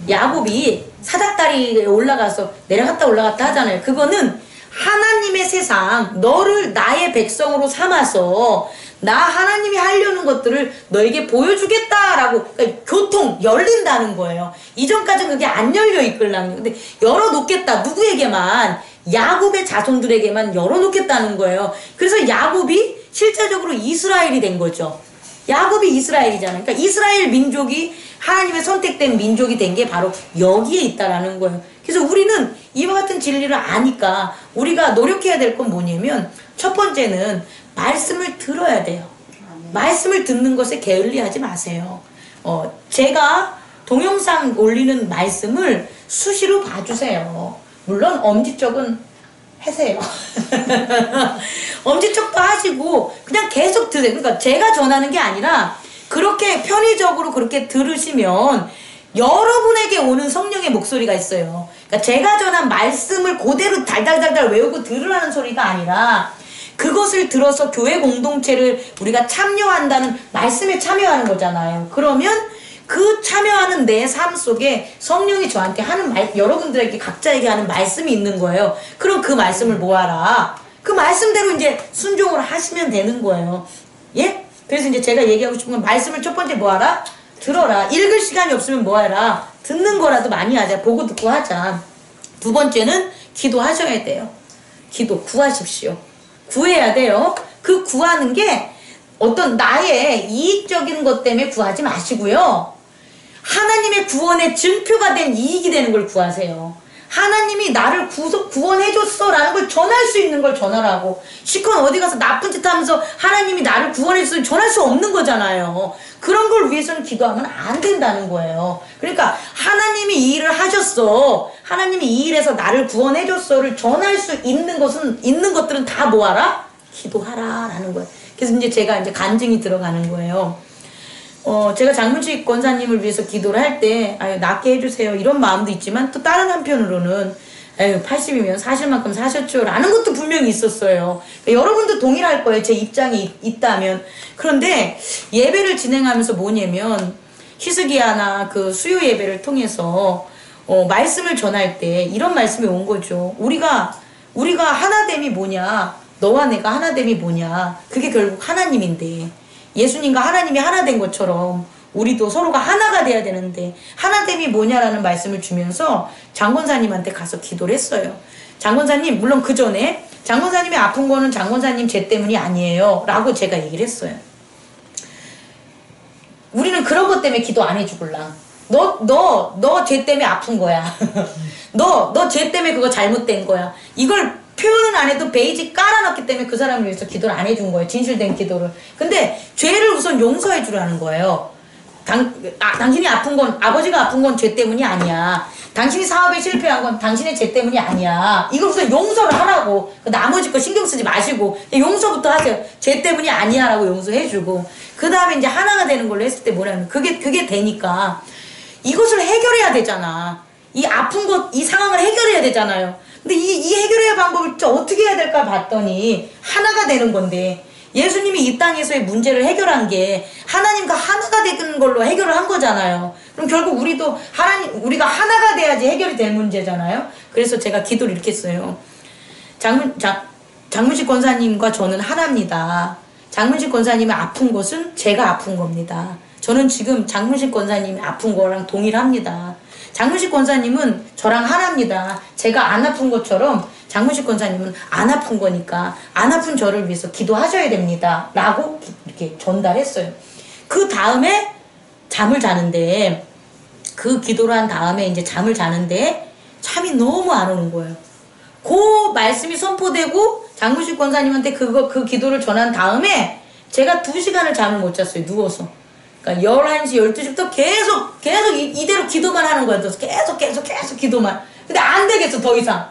야곱이 사닥다리에 올라가서 내려갔다 올라갔다 하잖아요. 그거는 하나님의 세상, 너를 나의 백성으로 삼아서 나 하나님이 하려는 것들을 너에게 보여주겠다라고, 그러니까 교통 열린다는 거예요. 이전까지는 그게 안 열려 있걸랑요. 근데 열어놓겠다. 누구에게만? 야곱의 자손들에게만 열어놓겠다는 거예요. 그래서 야곱이 실제적으로 이스라엘이 된 거죠. 야곱이 이스라엘이잖아요. 그러니까 이스라엘 민족이 하나님의 선택된 민족이 된 게 바로 여기에 있다라는 거예요. 그래서 우리는 이와 같은 진리를 아니까 우리가 노력해야 될 건 뭐냐면 첫 번째는 말씀을 들어야 돼요. 말씀을 듣는 것에 게을리하지 마세요. 제가 동영상 올리는 말씀을 수시로 봐주세요. 물론 엄지척은 하세요. 엄지척도 하시고 그냥 계속 들으세요. 그러니까 제가 전하는 게 아니라 그렇게 편의적으로 그렇게 들으시면 여러분에게 오는 성령의 목소리가 있어요. 그러니까 제가 전한 말씀을 그대로 달달달달 외우고 들으라는 소리가 아니라 그것을 들어서 교회 공동체를 우리가 참여한다는 말씀에 참여하는 거잖아요. 그러면 그 참여하는 내 삶 속에 성령이 저한테 하는 여러분들에게 각자에게 하는 말씀이 있는 거예요. 그럼 그 말씀을 모아라. 그 말씀대로 이제 순종을 하시면 되는 거예요. 예? 그래서 이제 제가 얘기하고 싶은 건 말씀을 첫 번째 뭐하라? 들어라. 읽을 시간이 없으면 뭐하라? 듣는 거라도 많이 하자. 보고 듣고 하자. 두 번째는 기도하셔야 돼요. 기도 구하십시오. 구해야 돼요. 그 구하는 게 어떤 나의 이익적인 것 때문에 구하지 마시고요. 하나님의 구원의 증표가 된 이익이 되는 걸 구하세요. 하나님이 나를 구원해줬어 라는 걸 전할 수 있는 걸 전하라고. 시컨 어디 가서 나쁜 짓 하면서 하나님이 나를 구원해줬어 전할 수 없는 거잖아요. 그런 걸 위해서는 기도하면 안 된다는 거예요. 그러니까 하나님이 이 일을 하셨어, 하나님이 이 일에서 나를 구원해줬어를 전할 수 있는 것들은 다 뭐하라? 기도하라 라는 거예요. 그래서 이제 제가 이제 간증이 들어가는 거예요. 제가 장문식 권사님을 위해서 기도를 할 때 낫게 해주세요 이런 마음도 있지만 또 다른 한편으로는 80이면 사실 만큼 사셨죠 라는 것도 분명히 있었어요. 그러니까 여러분도 동일할 거예요. 제 입장이 있다면. 그런데 예배를 진행하면서 뭐냐면 히스기야나 그 수요 예배를 통해서 말씀을 전할 때 이런 말씀이 온 거죠. 우리가 하나됨이 뭐냐, 너와 내가 하나됨이 뭐냐, 그게 결국 하나님인데 예수님과 하나님이 하나 된 것처럼 우리도 서로가 하나가 돼야 되는데 하나됨이 뭐냐라는 말씀을 주면서 장권사님한테 가서 기도를 했어요. 장권사님, 물론 그 전에 장권사님이 아픈 거는 장권사님 죄 때문이 아니에요 라고 제가 얘기를 했어요. 우리는 그런 것 때문에 기도 안 해주걸랑. 너 죄 때문에 아픈 거야. 너 죄 때문에 그거 잘못된 거야. 이걸 표현은 안 해도 베이지 깔아놨기 때문에 그 사람을 위해서 기도를 안 해준 거예요. 진실된 기도를. 근데 죄를 우선 용서해 주라는 거예요. 당신이 아픈 건, 아버지가 아픈 건 죄 때문이 아니야. 당신이 사업에 실패한 건 당신의 죄 때문이 아니야. 이걸 우선 용서를 하라고. 나머지 거 신경 쓰지 마시고 용서부터 하세요. 죄 때문이 아니야 라고 용서해주고 그 다음에 이제 하나가 되는 걸로 했을 때 뭐냐면 그게 되니까 이것을 해결해야 되잖아. 이 아픈 것, 이 상황을 해결해야 되잖아요. 근데 이 해결해야 방법을 어떻게 해야 될까 봤더니 하나가 되는 건데 예수님이 이 땅에서의 문제를 해결한 게 하나님과 하나가 되는 걸로 해결을 한 거잖아요. 그럼 결국 우리도 우리가 하나가 돼야지 해결이 될 문제잖아요. 그래서 제가 기도를 이렇게 했어요. 장문식 권사님과 저는 하나입니다. 장문식 권사님이 아픈 것은 제가 아픈 겁니다. 저는 지금 장문식 권사님이 아픈 거랑 동일합니다. 장문식 권사님은 저랑 하나입니다. 제가 안 아픈 것처럼 장문식 권사님은 안 아픈 거니까 안 아픈 저를 위해서 기도하셔야 됩니다. 라고 이렇게 전달했어요. 그 다음에 잠을 자는데 그 기도를 한 다음에 이제 잠을 자는데 잠이 너무 안 오는 거예요. 그 말씀이 선포되고 장문식 권사님한테 그 기도를 전한 다음에 제가 2시간을 잠을 못 잤어요. 누워서. 그러니까 11시, 12시부터 계속 이대로 기도만 하는 거야. 계속 기도만. 근데 안 되겠어, 더 이상.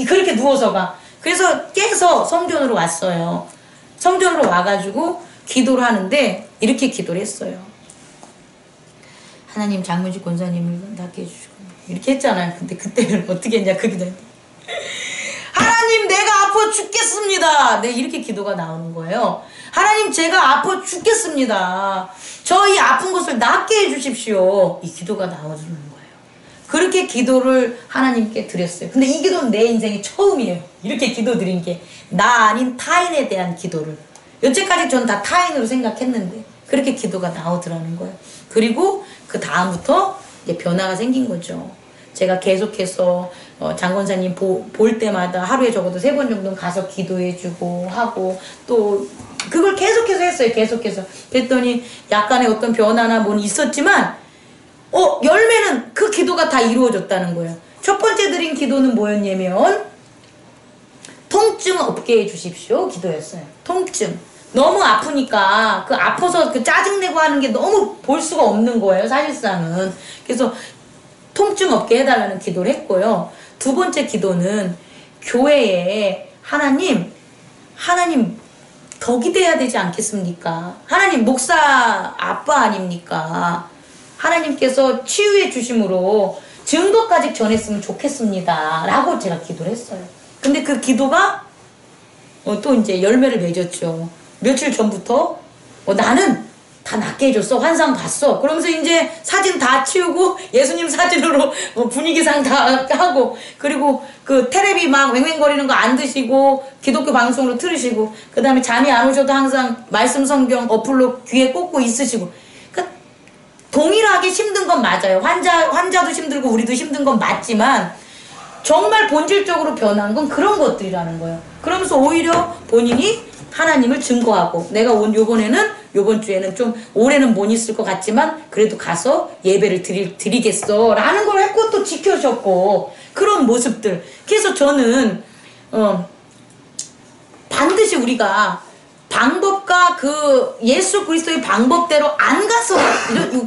그렇게 누워서가. 그래서 깨서 성전으로 왔어요. 성전으로 와가지고 기도를 하는데 이렇게 기도를 했어요. 하나님 장문식 권사님을 낫게 해주시고 이렇게 했잖아요. 근데 그때는 어떻게 했냐, 그 기도. 하나님 내가 아파 죽겠습니다. 네, 이렇게 기도가 나오는 거예요. 하나님 제가 아파 죽겠습니다. 저희 아픈 것을 낫게 해주십시오. 이 기도가 나오는 거예요. 그렇게 기도를 하나님께 드렸어요. 근데 이 기도는 내 인생이 처음이에요. 이렇게 기도 드린 게 나 아닌 타인에 대한 기도를. 여태까지 저는 다 타인으로 생각했는데 그렇게 기도가 나오더라는 거예요. 그리고 그 다음부터 이제 변화가 생긴 거죠. 제가 계속해서 장권사님 볼 때마다 하루에 적어도 3번 정도는 가서 기도해주고 하고 또 그걸 계속해서 했어요. 계속해서. 그랬더니 약간의 어떤 변화나 뭔 있었지만 열매는 그 기도가 다 이루어졌다는 거예요. 첫 번째 드린 기도는 뭐였냐면 통증 없게 해주십시오 기도였어요. 통증. 너무 아프니까 그 아파서 그 짜증내고 하는 게 너무 볼 수가 없는 거예요. 사실상은. 그래서 통증 없게 해달라는 기도를 했고요. 2번째 기도는 교회에 하나님 덕이 돼야 되지 않겠습니까? 하나님 목사 아빠 아닙니까? 하나님께서 치유해 주심으로 증거까지 전했으면 좋겠습니다. 라고 제가 기도를 했어요. 근데 그 기도가 또 이제 열매를 맺었죠. 며칠 전부터 나는 다 낫게 해줬어. 환상 봤어. 그러면서 이제 사진 다 치우고 예수님 사진으로 분위기상 다 하고 그리고 그 테레비 막 왱왱거리는 거 안 드시고 기독교 방송으로 틀으시고 그 다음에 잠이 안 오셔도 항상 말씀 성경 어플로 귀에 꽂고 있으시고 그러니까 동일하게 힘든 건 맞아요. 환자도 힘들고 우리도 힘든 건 맞지만 정말 본질적으로 변한 건 그런 것들이라는 거예요. 그러면서 오히려 본인이 하나님을 증거하고 내가 요번 주에는 좀 올해는 못 있을 것 같지만 그래도 가서 예배를 드리겠어 라는 걸 했고 또 지켜줬고 그런 모습들. 그래서 저는 반드시 우리가 방법과 그 예수 그리스도의 방법대로 안 가서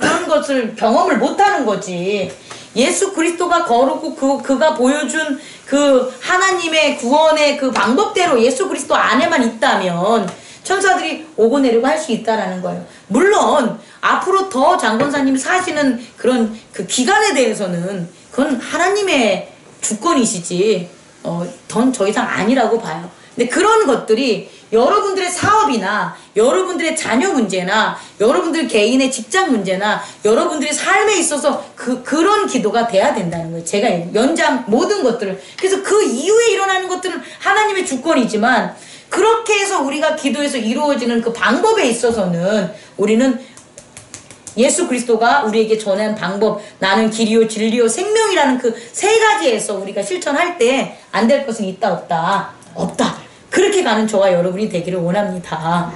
그런 것을 경험을 못하는 거지. 예수 그리스도가 거르고 그가 보여준 그 하나님의 구원의 그 방법대로 예수 그리스도 안에만 있다면 천사들이 오고 내리고 할 수 있다라는 거예요. 물론 앞으로 더 장권사님이 사시는 그런 그 기간에 대해서는 그건 하나님의 주권이시지 더 이상 아니라고 봐요. 근데 그런 것들이 여러분들의 사업이나 여러분들의 자녀 문제나 여러분들 개인의 직장 문제나 여러분들의 삶에 있어서 그런 기도가 돼야 된다는 거예요. 제가 연장 모든 것들을. 그래서 그 이후에 일어나는 것들은 하나님의 주권이지만 그렇게 해서 우리가 기도해서 이루어지는 그 방법에 있어서는 우리는 예수 그리스도가 우리에게 전한 방법, 나는 길이요 진리요 생명이라는 그 세 가지에서 우리가 실천할 때 안 될 것은 있다 없다. 없다. 그렇게 가는 저와 여러분이 되기를 원합니다.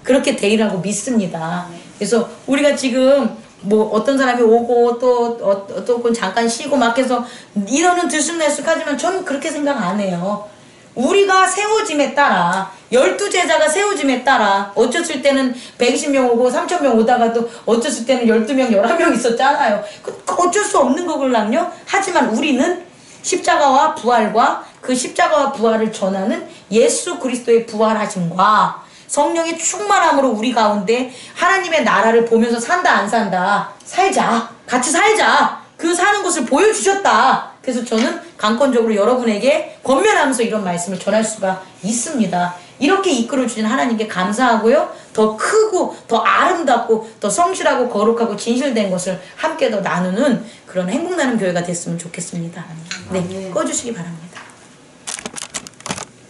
그렇게 되리라고 믿습니다. 그래서 우리가 지금 뭐 어떤 사람이 오고 또 어떤 건 잠깐 쉬고 막 해서 이러는 들쑥날쑥하지만 저는 그렇게 생각 안 해요. 우리가 세워짐에 따라 12제자가 세워짐에 따라 어쩌을 때는 120명 오고 3,000명 오다가도 어쩌을 때는 12명 11명 있었잖아요. 그 어쩔 수 없는 거걸랑요. 하지만 우리는 십자가와 부활과 그 십자가와 부활을 전하는 예수 그리스도의 부활하심과 성령의 충만함으로 우리 가운데 하나님의 나라를 보면서 산다 안 산다. 살자. 같이 살자. 그 사는 것을 보여주셨다. 그래서 저는 강권적으로 여러분에게 권면하면서 이런 말씀을 전할 수가 있습니다. 이렇게 이끌어주신 하나님께 감사하고요. 더 크고 더 아름답고 더 성실하고 거룩하고 진실된 것을 함께 더 나누는 그런 행복나는 교회가 됐으면 좋겠습니다. 네, 꺼주시기 바랍니다.